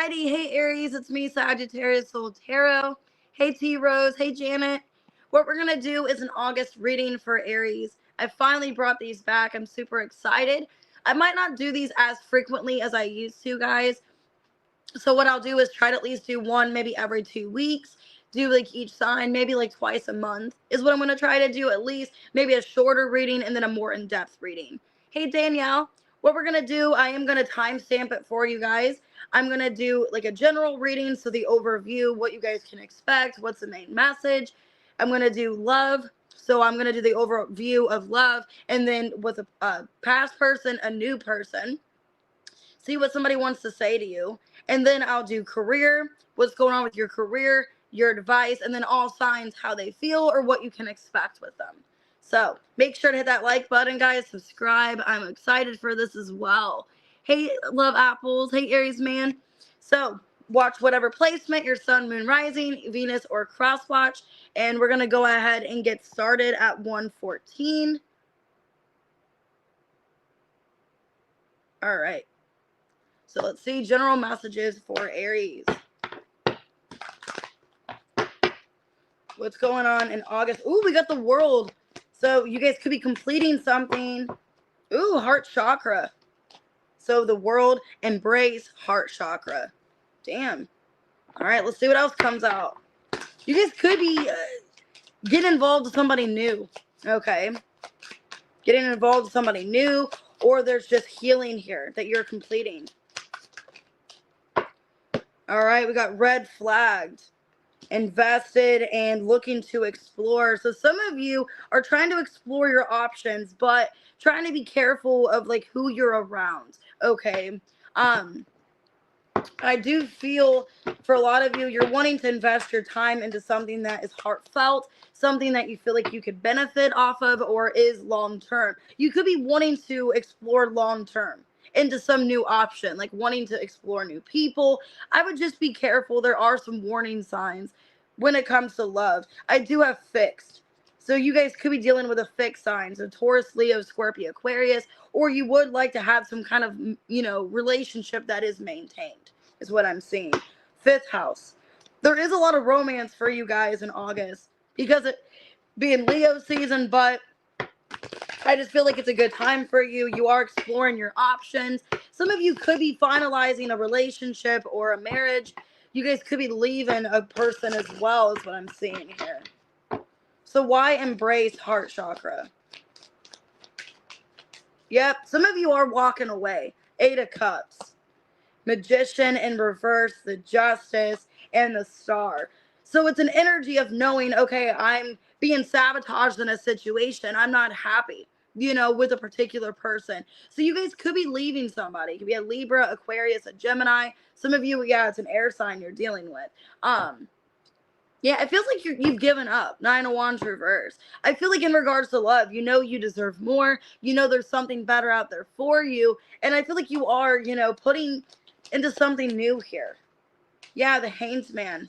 Alrighty, hey Aries, it's me, Sagittarius Soul Tarot. Hey T Rose, hey Janet. What we're gonna do is an August reading for Aries. I finally brought these back. I'm super excited. I might not do these as frequently as I used to, guys. So what I'll do is try to at least do one maybe every 2 weeks. Do like each sign, maybe like twice a month is what I'm gonna try to do at least. Maybe a shorter reading and then a more in-depth reading. Hey Danielle, what we're gonna do, I am gonna timestamp it for you guys. I'm gonna do like a general reading, so the overview, what you guys can expect, what's the main message. I'm gonna do love, so I'm gonna do the overview of love, and then with a past person, a new person, see what somebody wants to say to you. And then I'll do career, what's going on with your career, your advice, and then all signs, how they feel or what you can expect with them. So make sure to hit that like button, guys. Subscribe. I'm excited for this as well. Hey, love apples. Hey, Aries man. So watch whatever placement, your sun, moon, rising, Venus, or cross watch. And we're going to go ahead and get started at 1:14. All right. So let's see general messages for Aries. What's going on in August? Ooh, we got the world. So you guys could be completing something. Ooh, heart chakra. So the world, embrace heart chakra. Damn. All right, let's see what else comes out. You guys could be getting involved with somebody new. Okay. Getting involved with somebody new, or there's just healing here that you're completing. All right, we got red flagged, invested, and looking to explore. So some of you are trying to explore your options, but trying to be careful of like who you're around. Okay. I do feel for a lot of you, you're wanting to invest your time into something that is heartfelt, something that you feel like you could benefit off of, or is long term. You could be wanting to explore long term into some new option, like wanting to explore new people. I would just be careful. There are some warning signs when it comes to love. I do have fixed. So you guys could be dealing with a fixed sign. So Taurus, Leo, Scorpio, Aquarius, or you would like to have some kind of, relationship that is maintained, is what I'm seeing. Fifth house. There is a lot of romance for you guys in August because it being Leo season, but I just feel like it's a good time for you. You are exploring your options. Some of you could be finalizing a relationship or a marriage. You guys could be leaving a person as well, is what I'm seeing here. So why embrace heart chakra? Yep, some of you are walking away. 8 of Cups. Magician in reverse, the Justice, and the Star. So it's an energy of knowing, okay, I'm being sabotaged in a situation. I'm not happy, with a particular person. So you guys could be leaving somebody. It could be a Libra, Aquarius, a Gemini. Some of you, yeah, it's an air sign you're dealing with. Yeah, it feels like you've given up. 9 of Wands reverse. I feel like in regards to love, you deserve more. There's something better out there for you. And I feel like you are, putting into something new here. Yeah, the Hangman.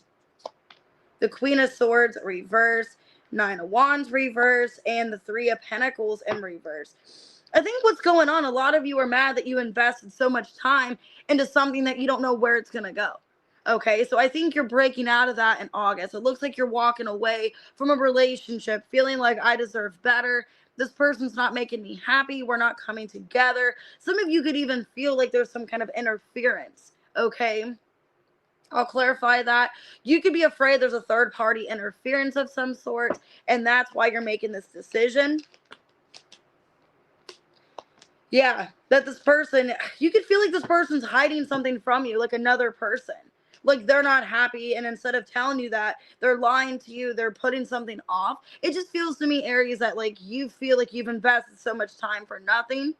The Queen of Swords reverse. 9 of Wands reverse. And the 3 of Pentacles in reverse. I think what's going on, a lot of you are mad that you invested so much time into something that you don't know where it's going to go. Okay, so I think you're breaking out of that in August. It looks like you're walking away from a relationship, feeling like I deserve better. This person's not making me happy. We're not coming together. Some of you could even feel like there's some kind of interference. Okay, I'll clarify that. You could be afraid there's a third party interference of some sort, and that's why you're making this decision. Yeah, that this person, you could feel like this person's hiding something from you, like another person. Like they're not happy, and instead of telling you that, they're lying to you, they're putting something off. It just feels to me, Aries, that like you feel like you've invested so much time for nothing,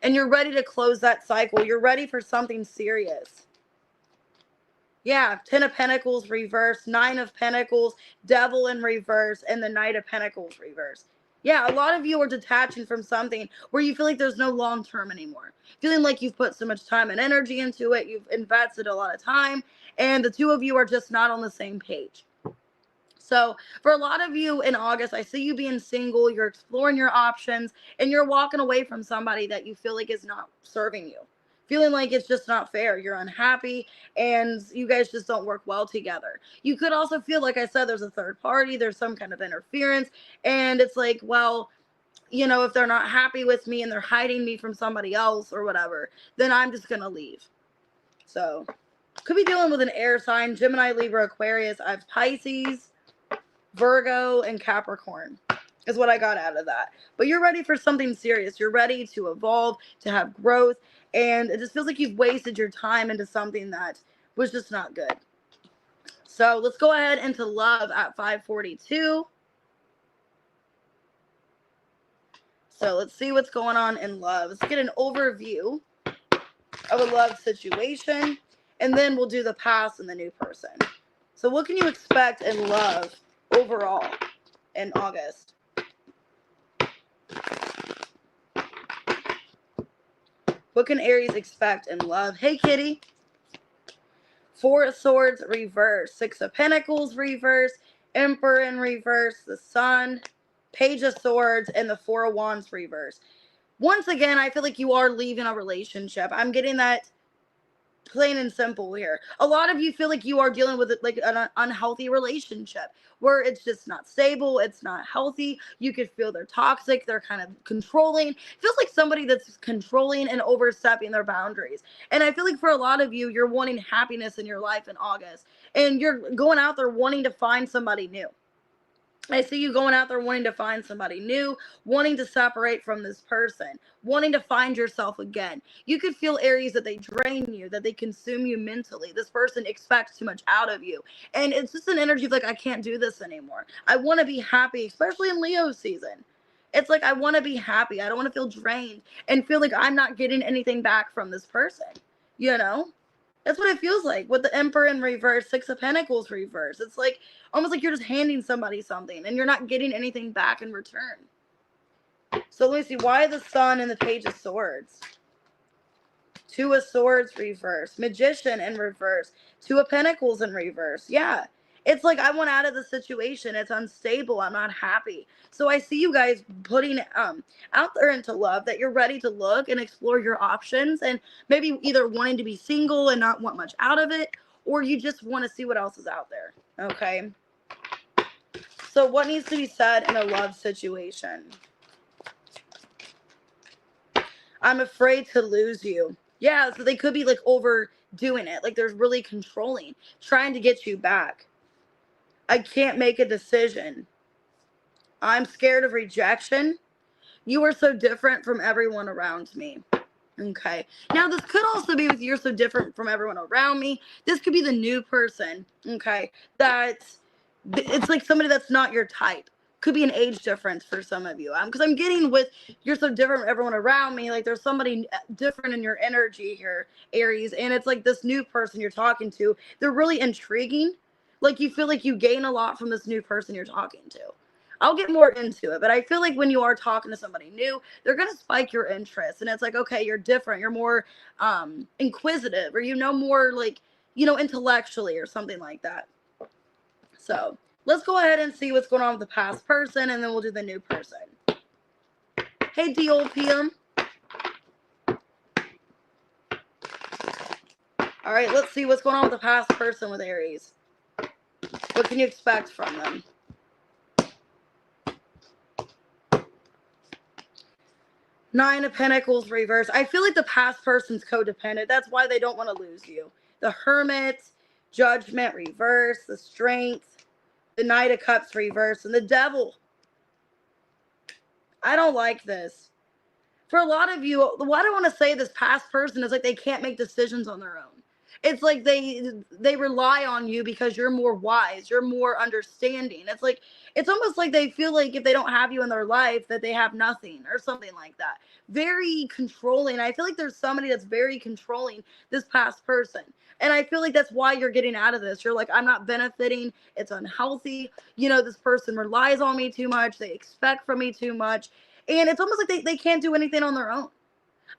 and you're ready to close that cycle. You're ready for something serious. Yeah, 10 of Pentacles reverse, 9 of Pentacles, Devil in reverse, and the Knight of Pentacles reverse. Yeah, a lot of you are detaching from something where you feel like there's no long term anymore. Feeling like you've put so much time and energy into it, you've invested a lot of time, and the two of you are just not on the same page. So for a lot of you in August, I see you being single, you're exploring your options, and you're walking away from somebody that you feel like is not serving you. feeling like it's just not fair. You're unhappy and you guys just don't work well together. You could also feel, like I said, there's a third party, there's some kind of interference, and it's like, well, if they're not happy with me and they're hiding me from somebody else or whatever, then I'm just going to leave. So, could be dealing with an air sign: Gemini, Libra, Aquarius. I have Pisces, Virgo, and Capricorn is what I got out of that. But you're ready for something serious. You're ready to evolve, to have growth, and it just feels like you've wasted your time into something that was just not good. So let's go ahead into love at 542. So let's see what's going on in love. Let's get an overview of a love situation, and then we'll do the past and the new person. So what can you expect in love overall in August? What can Aries expect in love? Hey, kitty. 4 of Swords reverse, 6 of Pentacles reverse, Emperor in reverse, the Sun, Page of Swords, and the 4 of Wands reverse. Once again, I feel like you are leaving a relationship. I'm getting that plain and simple here. A lot of you feel like you are dealing with like an unhealthy relationship where it's just not stable, it's not healthy. You could feel they're toxic, they're kind of controlling. It feels like somebody that's controlling and overstepping their boundaries. And I feel like for a lot of you, you're wanting happiness in your life in August, and you're going out there wanting to find somebody new. I see you going out there wanting to find somebody new, wanting to separate from this person, wanting to find yourself again. You could feel, Aries, that they drain you, that they consume you mentally. This person expects too much out of you. And it's just an energy of like, I can't do this anymore. I want to be happy, especially in Leo season. It's like, I want to be happy. I don't want to feel drained and feel like I'm not getting anything back from this person, you know? That's what it feels like with the Emperor in reverse, 6 of Pentacles reverse. It's like almost like you're just handing somebody something and you're not getting anything back in return. So let me see. Why the Sun and the Page of Swords? 2 of Swords reverse, Magician in reverse, 2 of Pentacles in reverse. Yeah. It's like I want out of the situation. It's unstable. I'm not happy. So I see you guys putting out there into love that you're ready to look and explore your options, and maybe either wanting to be single and not want much out of it, or you just want to see what else is out there. Okay. So what needs to be said in a love situation? I'm afraid to lose you. Yeah, so they could be like overdoing it. Like they're really controlling, trying to get you back. I can't make a decision. I'm scared of rejection. You are so different from everyone around me. Okay. Now, this could also be with you're so different from everyone around me. This could be the new person. Okay. It's like somebody that's not your type. Could be an age difference for some of you. Because I'm getting with you're so different from everyone around me. Like there's somebody different in your energy here, Aries. And it's like this new person you're talking to. They're really intriguing. Like you feel like you gain a lot from this new person you're talking to. I'll get more into it, but I feel like when you are talking to somebody new, they're going to spike your interest. And it's like, okay, you're different. You're more inquisitive, or more like, intellectually or something like that. So let's go ahead and see what's going on with the past person, and then we'll do the new person. Hey, DOPM. All right, let's see what's going on with the past person with Aries. What can you expect from them? Nine of Pentacles reverse. I feel like the past person's codependent. That's why they don't want to lose you. The Hermit, Judgment reverse, the Strength, the Knight of Cups reverse, and the Devil. I don't like this. For a lot of you, what I want to say, this past person is like they can't make decisions on their own. It's like they rely on you because you're more wise, you're more understanding. It's almost like they feel like if they don't have you in their life that they have nothing or something like that. Very controlling. I feel like there's somebody that's very controlling, this past person. And I feel like that's why you're getting out of this. You're like, I'm not benefiting. It's unhealthy. This person relies on me too much. They expect from me too much. And it's almost like they can't do anything on their own.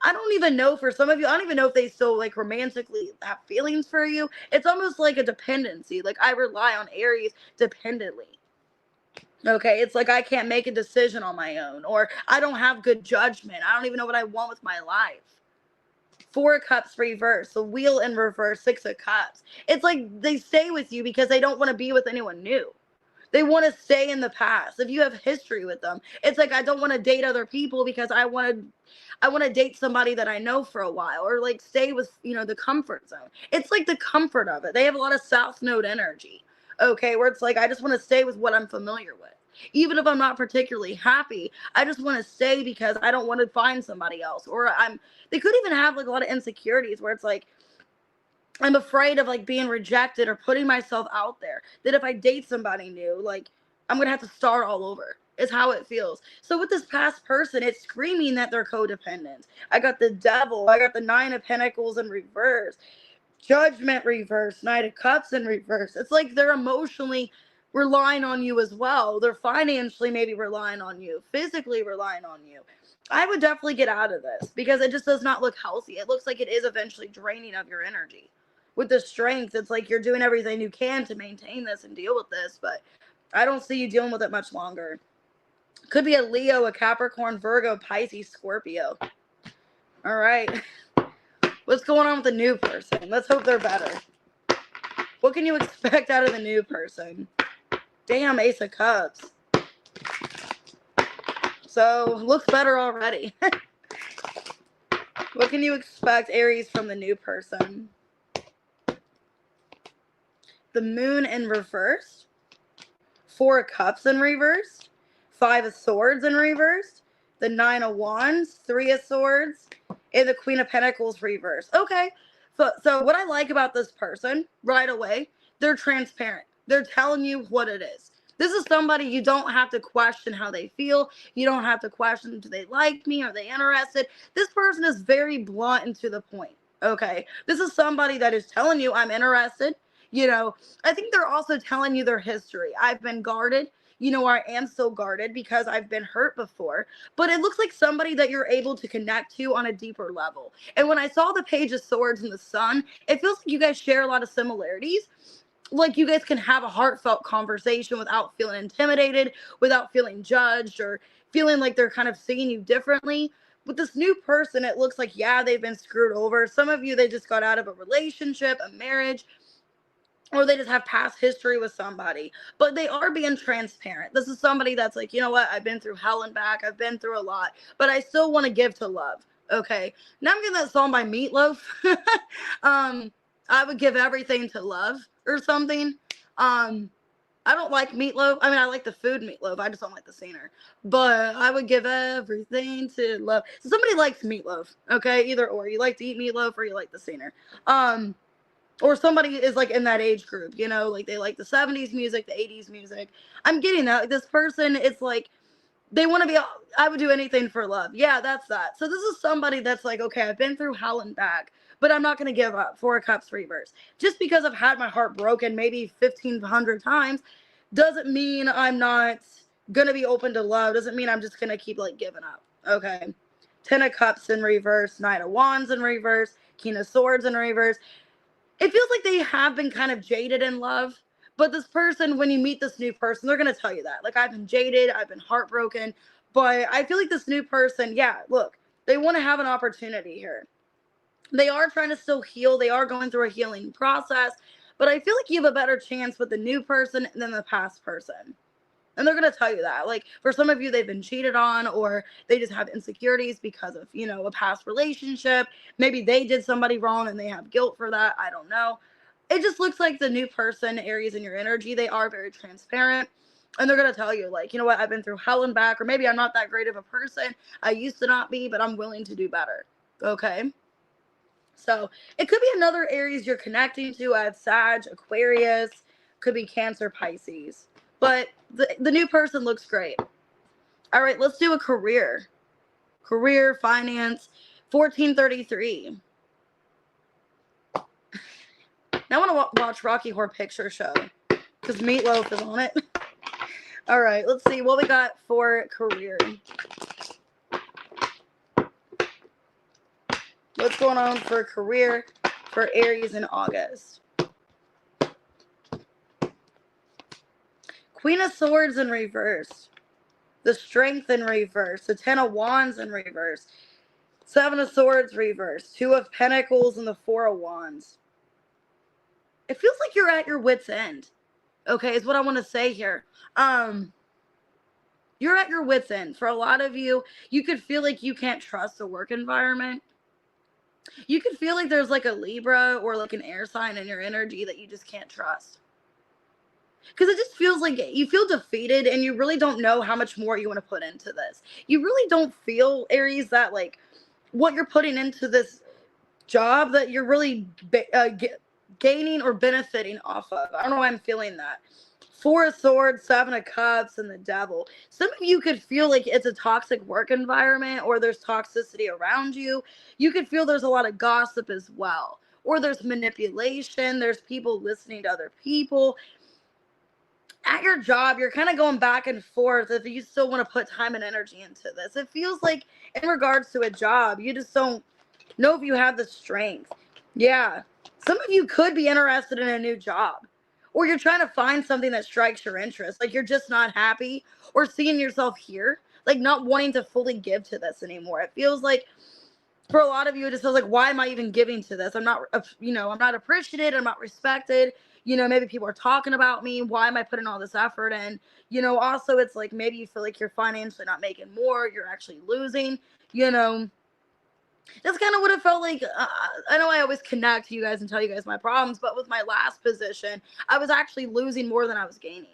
I don't even know, for some of you, I don't even know if they still like romantically have feelings for you. It's almost like a dependency. Like I rely on Aries dependently. Okay, it's like I can't make a decision on my own, or I don't have good judgment. I don't even know what I want with my life. Four of Cups reverse, the Wheel in reverse, Six of Cups. It's like they stay with you because they don't want to be with anyone new. They want to stay in the past. If you have history with them, it's like I don't want to date other people because I want to date somebody that I know for a while, or like stay with, the comfort zone. It's like the comfort of it. They have a lot of South Node energy. Okay, where it's like I just want to stay with what I'm familiar with. Even if I'm not particularly happy, I just want to stay because I don't want to find somebody else. Or they could even have like a lot of insecurities where it's like I'm afraid of like being rejected or putting myself out there. That if I date somebody new, like I'm gonna have to start all over. Is how it feels. So with this past person, it's screaming that they're codependent. I got the Devil. I got the Nine of Pentacles in reverse. Judgment reverse. Knight of Cups in reverse. It's like they're emotionally relying on you as well. They're financially maybe relying on you. Physically relying on you. I would definitely get out of this because it just does not look healthy. It looks like it is eventually draining of your energy. With the strength, it's like you're doing everything you can to maintain this and deal with this, but I don't see you dealing with it much longer. Could be a Leo, a Capricorn, Virgo, Pisces, Scorpio. All right. What's going on with the new person? Let's hope they're better. What can you expect out of the new person? Damn, Ace of Cups. So, looks better already. What can you expect, Aries, from the new person? The Moon in reverse. Four of Cups in reverse. Five of Swords in reverse. The Nine of Wands. Three of Swords. And the Queen of Pentacles reverse. Okay. So what I like about this person right away, they're transparent. They're telling you what it is. This is somebody you don't have to question how they feel. You don't have to question, do they like me? Are they interested? This person is very blunt and to the point. Okay. This is somebody that is telling you, I'm interested. I think they're also telling you their history. I've been guarded. I am still guarded because I've been hurt before. But it looks like somebody that you're able to connect to on a deeper level. And when I saw the Page of Swords and the Sun, it feels like you guys share a lot of similarities. Like you guys can have a heartfelt conversation without feeling intimidated, without feeling judged, or feeling like they're kind of seeing you differently. With this new person, it looks like, yeah, they've been screwed over. Some of you, they just got out of a relationship, a marriage, or they just have past history with somebody, but they are being transparent. This is somebody that's like, you know what, I've been through hell and back, I've been through a lot, but I still want to give to love. Okay, now I'm getting that song by Meatloaf. I would give everything to love or something. I don't like meatloaf. I mean, I like the food meatloaf. I just don't like the singer. But I would give everything to love. So somebody likes meatloaf, okay? Either or. You like to eat meatloaf or you like the singer. Or somebody is like in that age group, like they like the 70s music, the 80s music. I'm getting that. Like, this person, it's like they want to be, I would do anything for love. Yeah, that's that. So this is somebody that's like, okay, I've been through hell and back, but I'm not going to give up. Four of Cups reverse. Just because I've had my heart broken maybe 1,500 times doesn't mean I'm not going to be open to love. Doesn't mean I'm just going to keep like giving up. Okay. Ten of Cups in reverse, Nine of Wands in reverse, King of Swords in reverse. It feels like they have been kind of jaded in love. But this person, when you meet this new person, they're going to tell you that. Like, I've been jaded, I've been heartbroken. But I feel like this new person, yeah, look, they want to have an opportunity here. They are trying to still heal. They are going through a healing process. But I feel like you have a better chance with the new person than the past person. And they're going to tell you that. Like, for some of you, they've been cheated on, or they just have insecurities because of, a past relationship. Maybe they did somebody wrong and they have guilt for that. I don't know. It just looks like the new person, Aries, in your energy, they are very transparent. And they're going to tell you, like, you know what, I've been through hell and back, or maybe I'm not that great of a person. I used to not be, but I'm willing to do better. Okay? So it could be another Aries you're connecting to. I have Sag, Aquarius, could be Cancer, Pisces. But the new person looks great. All right, let's do a career. Career, finance, 1433. Now I want to watch Rocky Horror Picture Show because Meatloaf is on it. All right, let's see what we got for career. What's going on for career for Aries in August? Queen of Swords in reverse. The Strength in reverse. The Ten of Wands in reverse. Seven of Swords reverse, Two of Pentacles, and the Four of Wands. It feels like you're at your wit's end. Okay, is what I want to say here. You're at your wit's end. For a lot of you, you could feel like you can't trust the work environment. You could feel like there's like a Libra or like an air sign in your energy that you just can't trust. Because it just feels like you feel defeated and you really don't know how much more you want to put into this. You really don't feel, Aries, that like what you're putting into this job that you're really gaining or benefiting off of. I don't know why I'm feeling that. Four of Swords, Seven of Cups, and the Devil. Some of you could feel like it's a toxic work environment or there's toxicity around you. You could feel there's a lot of gossip as well. Or there's manipulation. There's people listening to other people. At your job, you're kind of going back and forth if you still want to put time and energy into this. It feels like in regards to a job, you just don't know if you have the strength. Yeah. Some of you could be interested in a new job. Or you're trying to find something that strikes your interest. Like you're just not happy or seeing yourself here. Like not wanting to fully give to this anymore. It feels like for a lot of you, it just feels like, why am I even giving to this? I'm not, I'm not appreciated. I'm not respected. Maybe people are talking about me. Why am I putting all this effort in? Also it's like maybe you feel like you're financially not making more. You're actually losing, That's kind of what it felt like. I know I always connect to you guys and tell you guys my problems, but with my last position, I was actually losing more than I was gaining.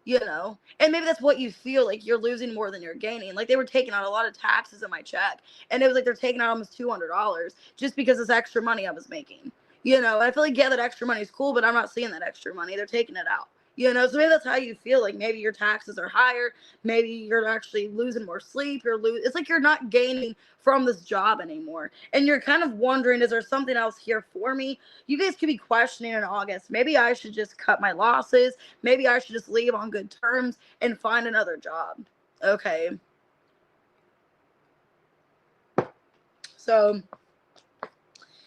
And maybe that's what you feel like, you're losing more than you're gaining. Like they were taking out a lot of taxes in my check, and it was like they're taking out almost $200 just because it's extra money I was making. And I feel like, yeah, that extra money is cool, but I'm not seeing that extra money. They're taking it out. So maybe that's how you feel. Like maybe your taxes are higher. Maybe you're actually losing more sleep. It's like you're not gaining from this job anymore. And you're kind of wondering, is there something else here for me? You guys could be questioning in August. Maybe I should just cut my losses. Maybe I should just leave on good terms and find another job. Okay. So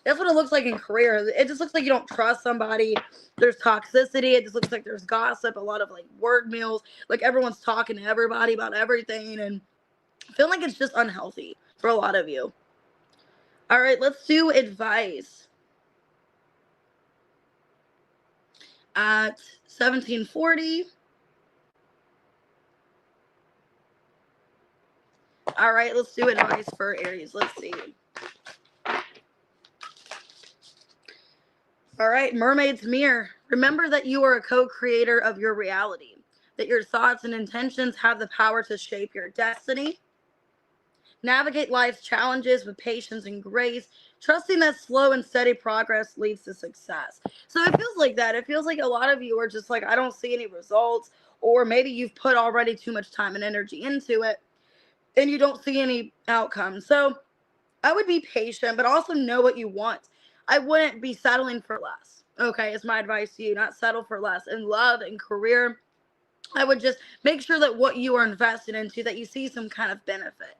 that's what it looks like in career. It just looks like you don't trust somebody. There's toxicity. It just looks like there's gossip, a lot of like word meals. Like everyone's talking to everybody about everything. And I feel like it's just unhealthy for a lot of you. All right, let's do advice. At 1740. All right, let's do advice for Aries. Let's see. All right, Mermaid's Mirror. Remember that you are a co-creator of your reality, that your thoughts and intentions have the power to shape your destiny. Navigate life's challenges with patience and grace, trusting that slow and steady progress leads to success. So it feels like that. It feels like a lot of you are just like, I don't see any results, or maybe you've put already too much time and energy into it and you don't see any outcome. So I would be patient, but also know what you want. I wouldn't be settling for less. Okay, is my advice to you. Not settle for less in love and career. I would just make sure that what you are invested into, that you see some kind of benefit,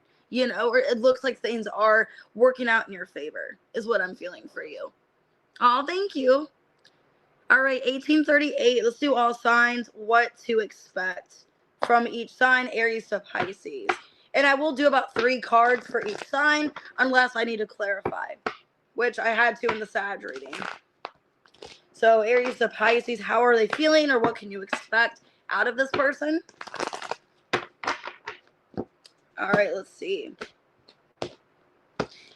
or it looks like things are working out in your favor, is what I'm feeling for you. Oh, thank you. All right, 1838. Let's do all signs, what to expect from each sign, Aries to Pisces. And I will do about 3 cards for each sign, unless I need to clarify, which I had to in the Sag reading. So Aries to Pisces, how are they feeling, or what can you expect out of this person? All right, let's see.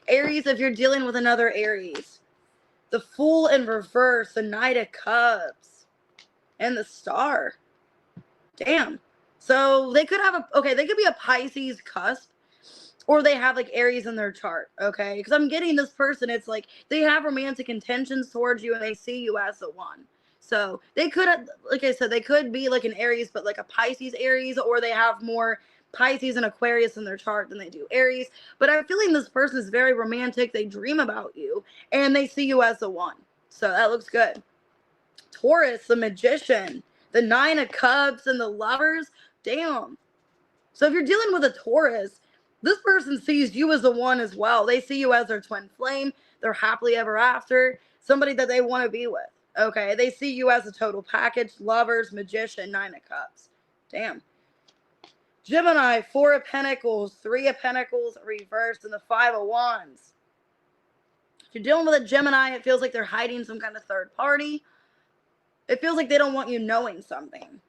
Aries, if you're dealing with another Aries, the Fool in reverse, the Knight of Cups, and the Star. Damn. So they could have they could be a Pisces cusp, or they have like Aries in their chart, okay? Because I'm getting this person, it's like they have romantic intentions towards you and they see you as the one. So they could, like I said, they could be like an Aries, but like a Pisces Aries, or they have more Pisces and Aquarius in their chart than they do Aries. But I'm feeling this person is very romantic. They dream about you and they see you as the one. So that looks good. Taurus, the Magician, the Nine of Cups, and the Lovers. Damn. So if you're dealing with a Taurus, this person sees you as the one as well. They see you as their twin flame. They're happily ever after. Somebody that they want to be with. Okay. They see you as a total package. Lovers, Magician, Nine of Cups. Damn. Gemini, Four of Pentacles, Three of Pentacles reversed, and the Five of Wands. If you're dealing with a Gemini, it feels like they're hiding some kind of third party. It feels like they don't want you knowing something.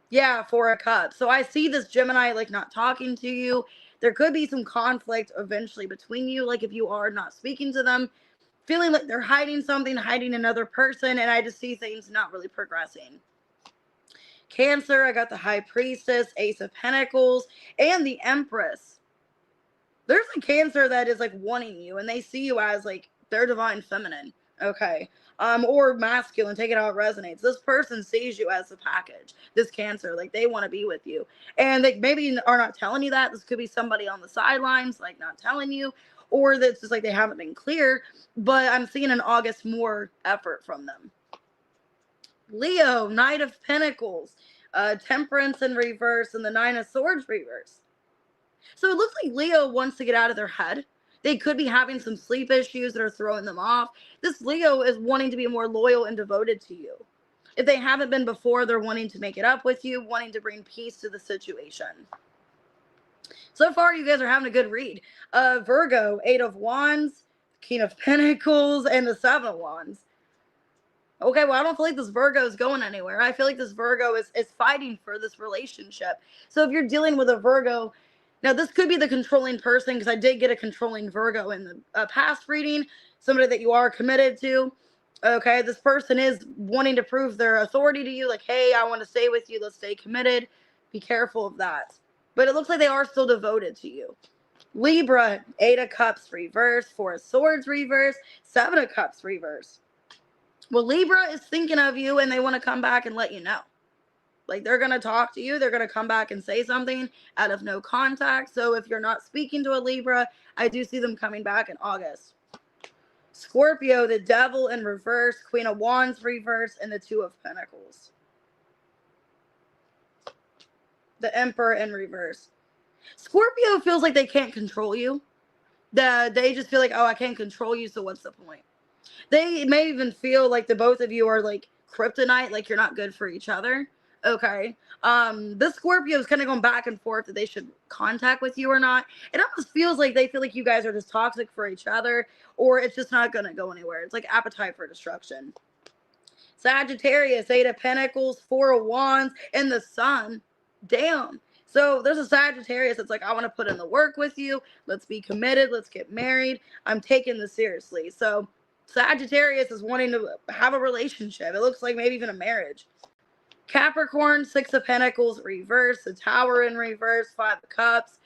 Yeah, Four of Cups. So I see this Gemini like not talking to you. There could be some conflict eventually between you, like if you are not speaking to them, feeling like they're hiding something, hiding another person, and I just see things not really progressing. Cancer, I got the High Priestess, Ace of Pentacles, and the Empress. There's a Cancer that is like wanting you, and they see you as like their divine feminine, okay? Or masculine, take it how it resonates. This person sees you as a package, this Cancer, like they want to be with you. And they maybe are not telling you that. This could be somebody on the sidelines, like not telling you, or that's just like they haven't been clear, but I'm seeing in August more effort from them. Leo, Knight of Pentacles, Temperance in reverse, and the Nine of Swords reverse. So it looks like Leo wants to get out of their head. They could be having some sleep issues that are throwing them off. This Leo is wanting to be more loyal and devoted to you. If they haven't been before, they're wanting to make it up with you, wanting to bring peace to the situation. So far, you guys are having a good read. Virgo, Eight of Wands, King of Pentacles, and the Seven of Wands. Okay, well, I don't feel like this Virgo is going anywhere. I feel like this Virgo is fighting for this relationship. So if you're dealing with a Virgo, now this could be the controlling person, because I did get a controlling Virgo in the past reading, somebody that you are committed to. Okay, this person is wanting to prove their authority to you, like, hey, I want to stay with you, let's stay committed. Be careful of that. But it looks like they are still devoted to you. Libra, Eight of Cups reverse, Four of Swords reverse, Seven of Cups reverse. Well, Libra is thinking of you, and they want to come back and let you know. Like, they're going to talk to you. They're going to come back and say something out of no contact. So if you're not speaking to a Libra, I do see them coming back in August. Scorpio, the Devil in reverse, Queen of Wands reverse, and the Two of Pentacles. The Emperor in reverse. Scorpio feels like they can't control you. They just feel like, oh, I can't control you, so what's the point? They may even feel like the both of you are like kryptonite, like you're not good for each other. Okay. This Scorpio is kind of going back and forth that they should contact with you or not. It almost feels like they feel like you guys are just toxic for each other, or it's just not going to go anywhere. It's like appetite for destruction. Sagittarius, Eight of Pentacles, Four of Wands, and the Sun. Damn. So there's a Sagittarius that's like, I want to put in the work with you. Let's be committed. Let's get married. I'm taking this seriously. So Sagittarius is wanting to have a relationship. It looks like maybe even a marriage. Capricorn, Six of Pentacles reverse, the Tower in reverse, Five of Cups.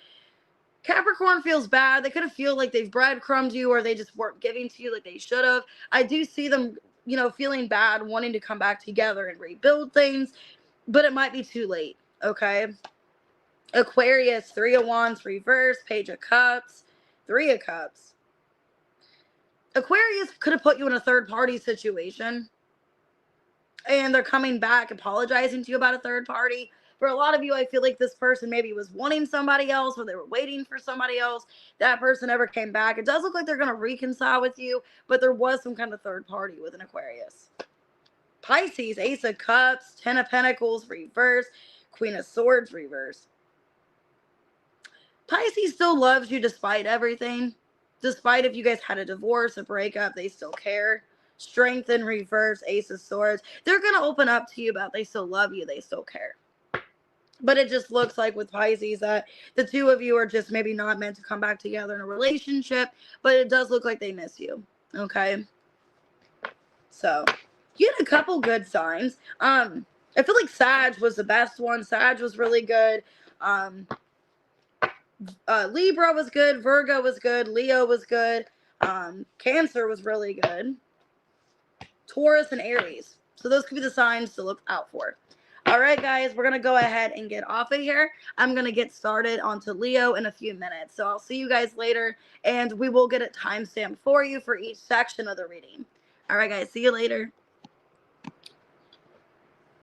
Capricorn feels bad. They could have feel like they've breadcrumbed you, or they just weren't giving to you like they should have. I do see them, feeling bad, wanting to come back together and rebuild things, but it might be too late. Okay. Aquarius, Three of Wands reverse, Page of Cups, Three of Cups. Aquarius could have put you in a third party situation, and they're coming back apologizing to you about a third party. For a lot of you, I feel like this person maybe was wanting somebody else, or they were waiting for somebody else. That person never came back. It does look like they're going to reconcile with you, but there was some kind of third party with an Aquarius. Pisces, Ace of Cups, Ten of Pentacles reverse, Queen of Swords reverse. Pisces still loves you despite everything. Despite if you guys had a divorce, a breakup, they still care. Strength in reverse, Ace of Swords. They're going to open up to you about they still love you, they still care. But it just looks like with Pisces that the two of you are just maybe not meant to come back together in a relationship, but it does look like they miss you. Okay? So, you had a couple good signs. I feel like Sag was the best one. Sag was really good. Libra was good. Virgo was good. Leo was good. Cancer was really good. Taurus and Aries. So those could be the signs to look out for. All right, guys, we're going to go ahead and get off of here. I'm going to get started onto Leo in a few minutes. So I'll see you guys later, and we will get a timestamp for you for each section of the reading. All right, guys, see you later.